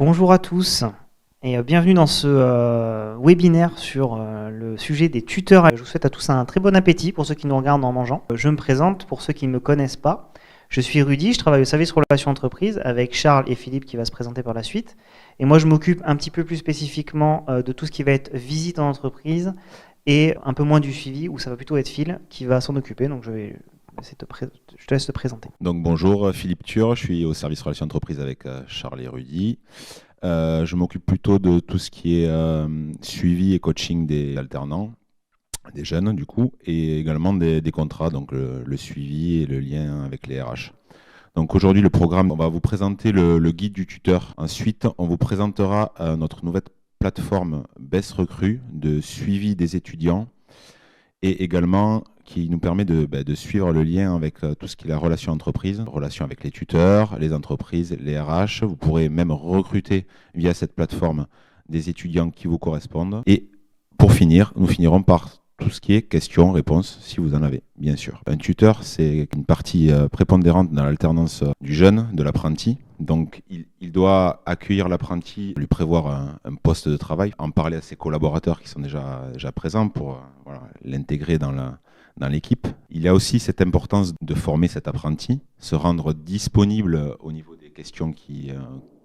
Bonjour à tous et bienvenue dans ce webinaire sur le sujet des tuteurs. Je vous souhaite à tous un très bon appétit pour ceux qui nous regardent en mangeant. Je me présente pour ceux qui ne me connaissent pas. Je suis Rudy, je travaille au service relations entreprises avec Charles et Philippe qui va se présenter par la suite. Et moi je m'occupe un petit peu plus spécifiquement de tout ce qui va être visite en entreprise et un peu moins du suivi où ça va plutôt être Phil qui va s'en occuper. Donc je te laisse te présenter. Donc bonjour, Philippe Tur, je suis au service relations entreprises avec Charles et Rudy. Je m'occupe plutôt de tout ce qui est suivi et coaching des alternants, des jeunes du coup, et également des contrats, donc le suivi et le lien avec les RH. Donc aujourd'hui le programme, on va vous présenter le guide du tuteur. Ensuite, on vous présentera notre nouvelle plateforme BES Recrue de suivi des étudiants et également qui nous permet de suivre le lien avec tout ce qui est la relation entreprise, relation avec les tuteurs, les entreprises, les RH. Vous pourrez même recruter via cette plateforme des étudiants qui vous correspondent. Et pour finir, nous finirons par tout ce qui est questions-réponses, si vous en avez, bien sûr. Un tuteur, c'est une partie prépondérante dans l'alternance du jeune, de l'apprenti. Donc, il doit accueillir l'apprenti, lui prévoir un poste de travail, en parler à ses collaborateurs qui sont déjà présents pour l'intégrer dans l'équipe. Il y a aussi cette importance de former cet apprenti, se rendre disponible au niveau des questions qui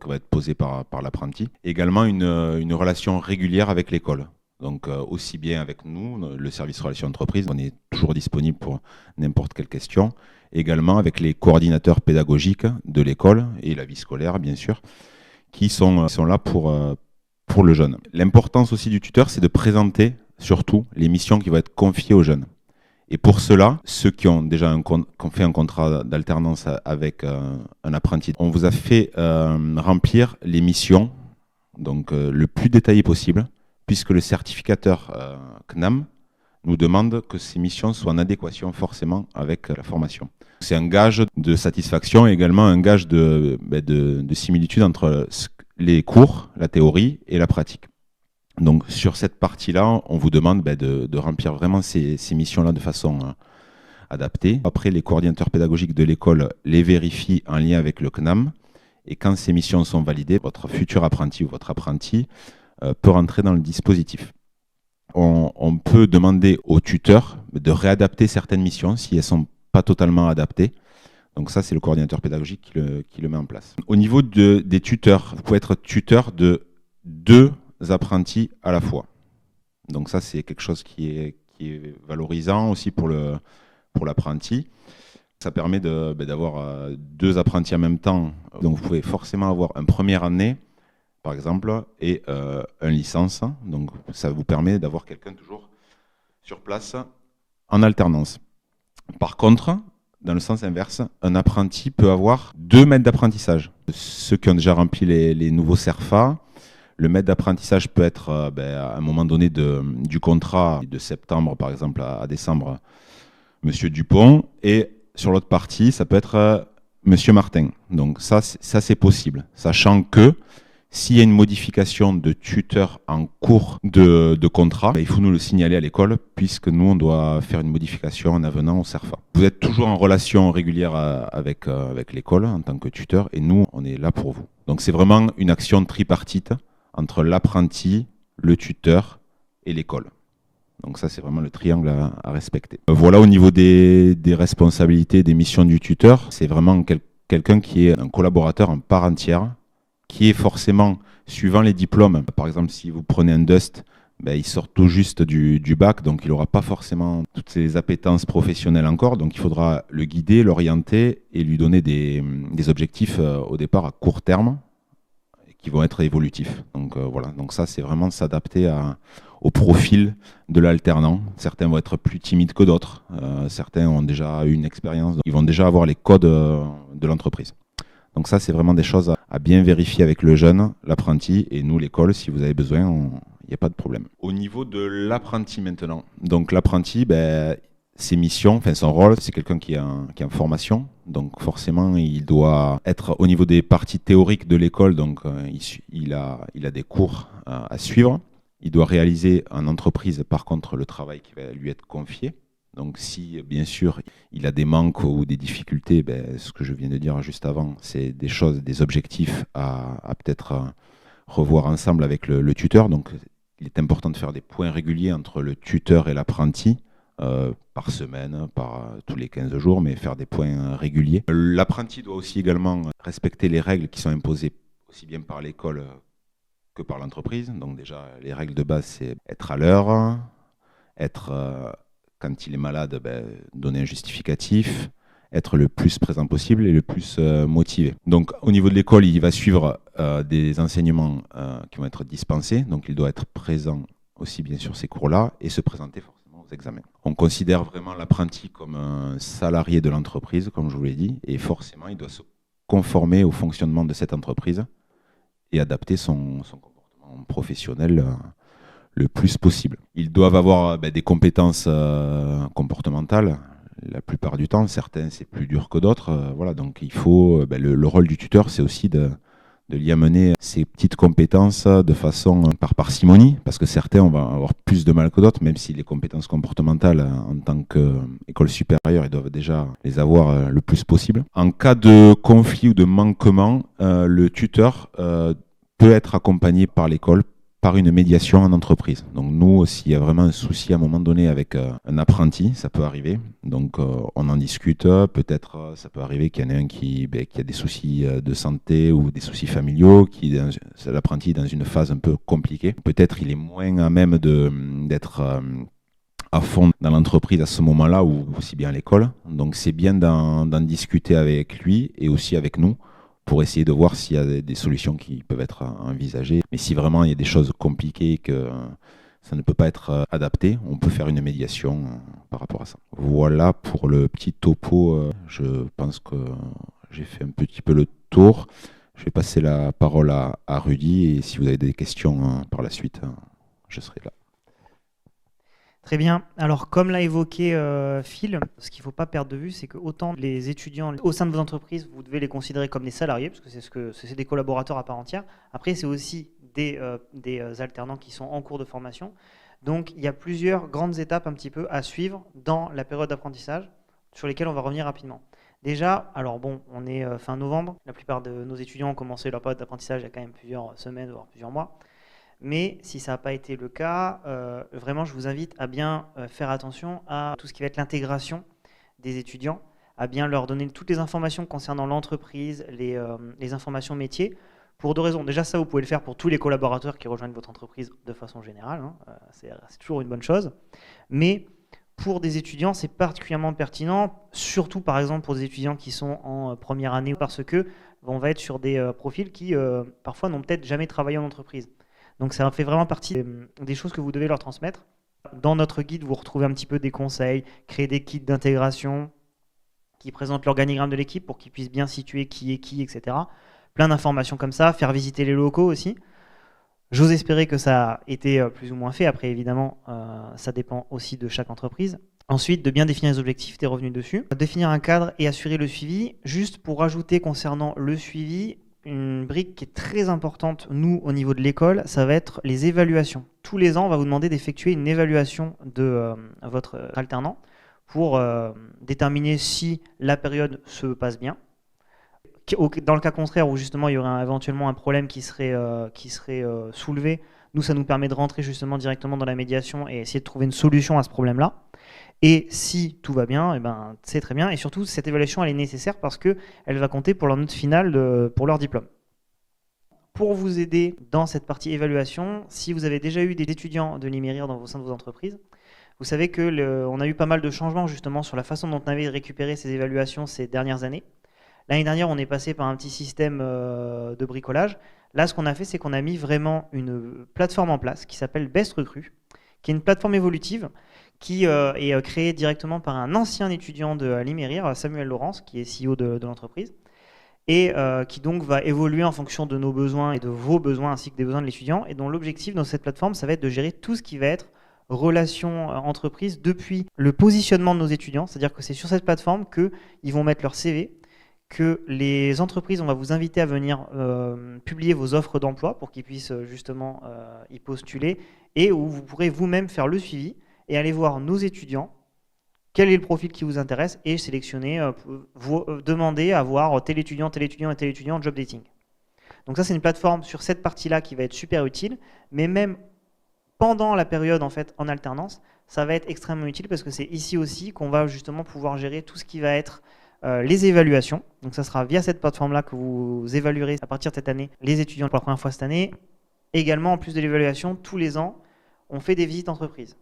vont être posées par l'apprenti. Également, une relation régulière avec l'école. Donc aussi bien avec nous, le service relations entreprises, on est toujours disponible pour n'importe quelle question. Également avec les coordinateurs pédagogiques de l'école et la vie scolaire, bien sûr, qui sont là pour le jeune. L'importance aussi du tuteur, c'est de présenter surtout les missions qui vont être confiées aux jeunes. Et pour cela, ceux qui ont déjà fait un contrat d'alternance avec un apprenti, on vous a fait remplir les missions donc, le plus détaillé possible, puisque le certificateur CNAM nous demande que ces missions soient en adéquation forcément avec la formation. C'est un gage de satisfaction et également un gage de similitude entre les cours, la théorie et la pratique. Donc sur cette partie-là, on vous demande de remplir vraiment ces missions-là de façon adaptée. Après, les coordinateurs pédagogiques de l'école les vérifient en lien avec le CNAM. Et quand ces missions sont validées, votre futur apprenti ou votre apprenti peut rentrer dans le dispositif. On peut demander au tuteur de réadapter certaines missions si elles ne sont pas totalement adaptées. Donc ça, c'est le coordinateur pédagogique qui le met en place. Au niveau des tuteurs, vous pouvez être tuteur de 2 apprentis à la fois. Donc ça, c'est quelque chose qui est valorisant aussi pour l'apprenti. Ça permet d'avoir 2 apprentis en même temps. Donc vous pouvez forcément avoir une première année, par exemple, et une licence. Donc ça vous permet d'avoir quelqu'un toujours sur place en alternance. Par contre, dans le sens inverse, un apprenti peut avoir 2 maîtres d'apprentissage. Ceux qui ont déjà rempli les nouveaux CERFA, le maître d'apprentissage peut être à un moment donné du contrat de septembre, par exemple, à décembre, Monsieur Dupont, et sur l'autre partie, ça peut être Monsieur Martin. Donc ça c'est possible, sachant que s'il y a une modification de tuteur en cours de contrat, il faut nous le signaler à l'école puisque nous, on doit faire une modification en avenant au CERFA. Vous êtes toujours en relation régulière avec l'école en tant que tuteur et nous, on est là pour vous. Donc c'est vraiment une action tripartite entre l'apprenti, le tuteur et l'école. Donc ça, c'est vraiment le triangle à respecter. Voilà, au niveau des responsabilités, des missions du tuteur, c'est vraiment quelqu'un qui est un collaborateur en part entière, qui est forcément, suivant les diplômes, par exemple, si vous prenez un DUST, il sort tout juste du bac, donc il n'aura pas forcément toutes ses appétences professionnelles encore, donc il faudra le guider, l'orienter et lui donner des objectifs au départ à court terme, qui vont être évolutifs. Donc voilà, donc ça c'est vraiment s'adapter au profil de l'alternant. Certains vont être plus timides que d'autres, certains ont déjà eu une expérience, ils vont déjà avoir les codes de l'entreprise. Donc ça c'est vraiment des choses à bien vérifier avec le jeune, l'apprenti, et nous l'école, si vous avez besoin, il n'y a pas de problème. Au niveau de l'apprenti maintenant, donc l'apprenti, ses missions, son rôle, c'est quelqu'un qui est en formation. Donc forcément, il doit être au niveau des parties théoriques de l'école. Donc il a des cours à suivre. Il doit réaliser en entreprise, par contre, le travail qui va lui être confié. Donc si, bien sûr, il a des manques ou des difficultés, ce que je viens de dire juste avant, c'est des choses, des objectifs à peut-être revoir ensemble avec le tuteur. Donc il est important de faire des points réguliers entre le tuteur et l'apprenti, par semaine, par tous les 15 jours, mais faire des points réguliers. L'apprenti doit aussi également respecter les règles qui sont imposées aussi bien par l'école que par l'entreprise. Donc déjà, les règles de base, c'est être à l'heure, être, quand il est malade, donner un justificatif, être le plus présent possible et le plus motivé. Donc au niveau de l'école, il va suivre des enseignements qui vont être dispensés, donc il doit être présent aussi bien sur ces cours-là et se présenter forcément aux examens. On considère vraiment l'apprenti comme un salarié de l'entreprise, comme je vous l'ai dit, et forcément il doit se conformer au fonctionnement de cette entreprise et adapter son comportement professionnel le plus possible. Ils doivent avoir des compétences comportementales la plupart du temps. Certains, c'est plus dur que d'autres. Voilà, donc il faut le rôle du tuteur, c'est aussi de l'y amener ces petites compétences de façon par parcimonie, parce que certains, on va avoir plus de mal que d'autres, même si les compétences comportementales en tant qu'école supérieure, ils doivent déjà les avoir le plus possible. En cas de conflit ou de manquement, le tuteur peut être accompagné par l'école par une médiation en entreprise. Donc nous, s'il y a vraiment un souci à un moment donné avec un apprenti, ça peut arriver. Donc on en discute. Peut-être ça peut arriver qu'il y en ait un qui a des soucis de santé ou des soucis familiaux, l'apprenti est dans une phase un peu compliquée. Peut-être il est moins à même d'être à fond dans l'entreprise à ce moment-là ou aussi bien à l'école. Donc c'est bien d'en discuter avec lui et aussi avec nous, pour essayer de voir s'il y a des solutions qui peuvent être envisagées. Mais si vraiment il y a des choses compliquées et que ça ne peut pas être adapté, on peut faire une médiation par rapport à ça. Voilà pour le petit topo. Je pense que j'ai fait un petit peu le tour. Je vais passer la parole à Rudy et si vous avez des questions par la suite, je serai là. Très bien. Alors, comme l'a évoqué Phil, ce qu'il ne faut pas perdre de vue, c'est que autant les étudiants au sein de vos entreprises, vous devez les considérer comme des salariés, parce que c'est des collaborateurs à part entière. Après, c'est aussi des alternants qui sont en cours de formation. Donc, il y a plusieurs grandes étapes un petit peu à suivre dans la période d'apprentissage, sur lesquelles on va revenir rapidement. Déjà, alors bon, on est fin novembre. La plupart de nos étudiants ont commencé leur période d'apprentissage il y a quand même plusieurs semaines, voire plusieurs mois. Mais si ça n'a pas été le cas, vraiment, je vous invite à bien faire attention à tout ce qui va être l'intégration des étudiants, à bien leur donner toutes les informations concernant l'entreprise, les informations métiers, pour deux raisons. Déjà, ça, vous pouvez le faire pour tous les collaborateurs qui rejoignent votre entreprise de façon générale, hein, c'est toujours une bonne chose. Mais pour des étudiants, c'est particulièrement pertinent, surtout par exemple pour des étudiants qui sont en première année, parce que on va être sur des profils qui parfois n'ont peut-être jamais travaillé en entreprise. Donc ça fait vraiment partie des choses que vous devez leur transmettre. Dans notre guide, vous retrouvez un petit peu des conseils, créer des kits d'intégration qui présentent l'organigramme de l'équipe pour qu'ils puissent bien situer qui est qui, etc. Plein d'informations comme ça, faire visiter les locaux aussi. J'ose espérer que ça a été plus ou moins fait. Après, évidemment, ça dépend aussi de chaque entreprise. Ensuite, de bien définir les objectifs, des revenus dessus. Définir un cadre et assurer le suivi. Juste pour rajouter concernant le suivi, une brique qui est très importante, nous, au niveau de l'école, ça va être les évaluations. Tous les ans, on va vous demander d'effectuer une évaluation de votre alternant pour déterminer si la période se passe bien. Dans le cas contraire, où justement il y aurait éventuellement un problème qui serait soulevé, nous, ça nous permet de rentrer justement directement dans la médiation et essayer de trouver une solution à ce problème-là. Et si tout va bien, eh ben, c'est très bien. Et surtout, cette évaluation, elle est nécessaire parce qu'elle va compter pour leur note finale, pour leur diplôme. Pour vous aider dans cette partie évaluation, si vous avez déjà eu des étudiants de l'Imérir au sein de vos entreprises, vous savez qu'on a eu pas mal de changements justement sur la façon dont on avait récupéré ces évaluations ces dernières années. L'année dernière, on est passé par un petit système de bricolage. Là, ce qu'on a fait, c'est qu'on a mis vraiment une plateforme en place qui s'appelle Best Recruit, qui est une plateforme évolutive qui est créée directement par un ancien étudiant de l'Imérir, Samuel Laurence, qui est CEO de l'entreprise, et qui donc va évoluer en fonction de nos besoins et de vos besoins ainsi que des besoins de l'étudiant, et dont l'objectif dans cette plateforme, ça va être de gérer tout ce qui va être relations entreprises depuis le positionnement de nos étudiants, c'est-à-dire que c'est sur cette plateforme qu'ils vont mettre leur CV, que les entreprises, on va vous inviter à venir publier vos offres d'emploi pour qu'ils puissent justement y postuler, et où vous pourrez vous-même faire le suivi et aller voir nos étudiants, quel est le profil qui vous intéresse et sélectionner, demander à voir tel étudiant et tel étudiant en job dating. Donc ça, c'est une plateforme sur cette partie-là qui va être super utile, mais même pendant la période en fait en alternance, ça va être extrêmement utile parce que c'est ici aussi qu'on va justement pouvoir gérer tout ce qui va être les évaluations. Donc ça sera via cette plateforme-là que vous évaluerez à partir de cette année les étudiants pour la première fois cette année. Également, en plus de l'évaluation, tous les ans, on fait des visites entreprises.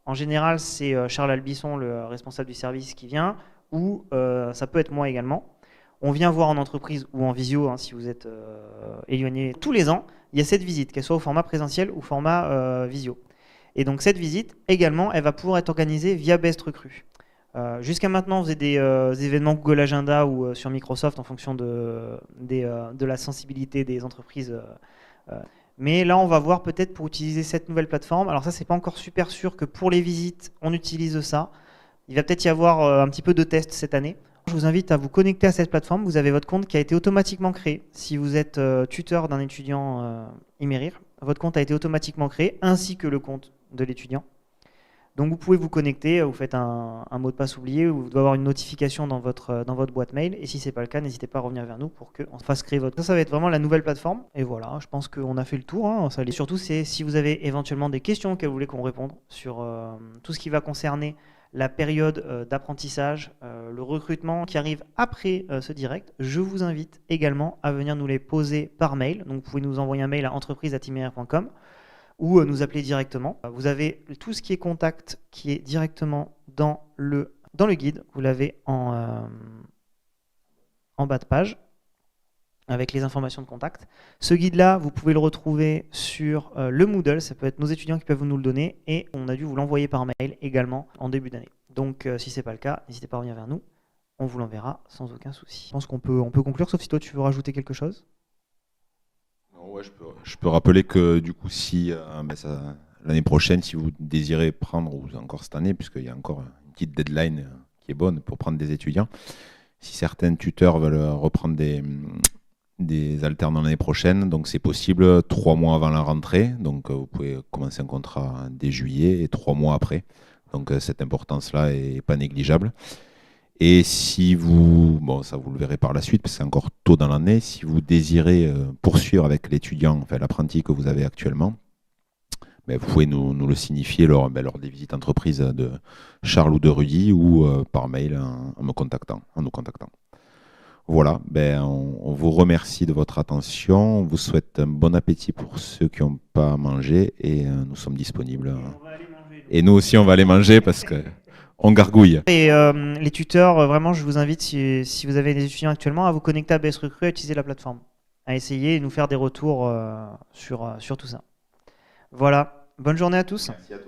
En général, c'est Charles Albisson, le responsable du service, qui vient, ou ça peut être moi également. On vient voir en entreprise ou en visio, hein, si vous êtes éloigné. Tous les ans, il y a cette visite, qu'elle soit au format présentiel ou format visio. Et donc cette visite, également, elle va pouvoir être organisée via Best Recru. Jusqu'à maintenant, on faisait des événements Google Agenda ou sur Microsoft en fonction de la sensibilité des entreprises. Mais là, on va voir peut-être pour utiliser cette nouvelle plateforme. Alors ça, c'est pas encore super sûr que pour les visites, on utilise ça. Il va peut-être y avoir un petit peu de tests cette année. Je vous invite à vous connecter à cette plateforme. Vous avez votre compte qui a été automatiquement créé. Si vous êtes tuteur d'un étudiant Imerir, votre compte a été automatiquement créé, ainsi que le compte de l'étudiant. Donc vous pouvez vous connecter, vous faites un mot de passe oublié, ou vous devez avoir une notification dans votre boîte mail. Et si ce n'est pas le cas, n'hésitez pas à revenir vers nous pour qu'on fasse créer votre... Ça va être vraiment la nouvelle plateforme. Et voilà, je pense qu'on a fait le tour. Hein. Surtout, c'est si vous avez éventuellement des questions auxquelles vous voulez qu'on réponde sur tout ce qui va concerner la période d'apprentissage, le recrutement qui arrive après ce direct, je vous invite également à venir nous les poser par mail. Donc vous pouvez nous envoyer un mail à entreprise@imerir.com ou nous appeler directement. Vous avez tout ce qui est contact qui est directement dans le guide. Vous l'avez en bas de page avec les informations de contact. Ce guide-là, vous pouvez le retrouver sur le Moodle. Ça peut être nos étudiants qui peuvent nous le donner et on a dû vous l'envoyer par mail également en début d'année. Donc si ce n'est pas le cas, n'hésitez pas à revenir vers nous. On vous l'enverra sans aucun souci. Je pense qu'on peut conclure, sauf si toi tu veux rajouter quelque chose. Ouais, je peux rappeler que du coup, si l'année prochaine, si vous désirez prendre, ou encore cette année, puisqu'il y a encore une petite deadline qui est bonne pour prendre des étudiants, si certains tuteurs veulent reprendre des alternants l'année prochaine, donc c'est possible 3 mois avant la rentrée, donc vous pouvez commencer un contrat dès juillet et 3 mois après. Donc cette importance-là n'est pas négligeable. Et si vous, ça vous le verrez par la suite, parce que c'est encore tôt dans l'année, si vous désirez poursuivre avec l'étudiant, enfin l'apprenti que vous avez actuellement, vous pouvez nous le signifier lors des visites entreprises de Charles ou de Rudy ou par mail en nous contactant. Voilà, on vous remercie de votre attention, on vous souhaite un bon appétit pour ceux qui n'ont pas mangé et nous sommes disponibles. Et nous aussi, on va aller manger parce que on gargouille. Et les tuteurs, vraiment, je vous invite, si vous avez des étudiants actuellement, à vous connecter à BS Recru, à utiliser la plateforme, à essayer et nous faire des retours sur tout ça. Voilà, bonne journée à tous. Merci à tous.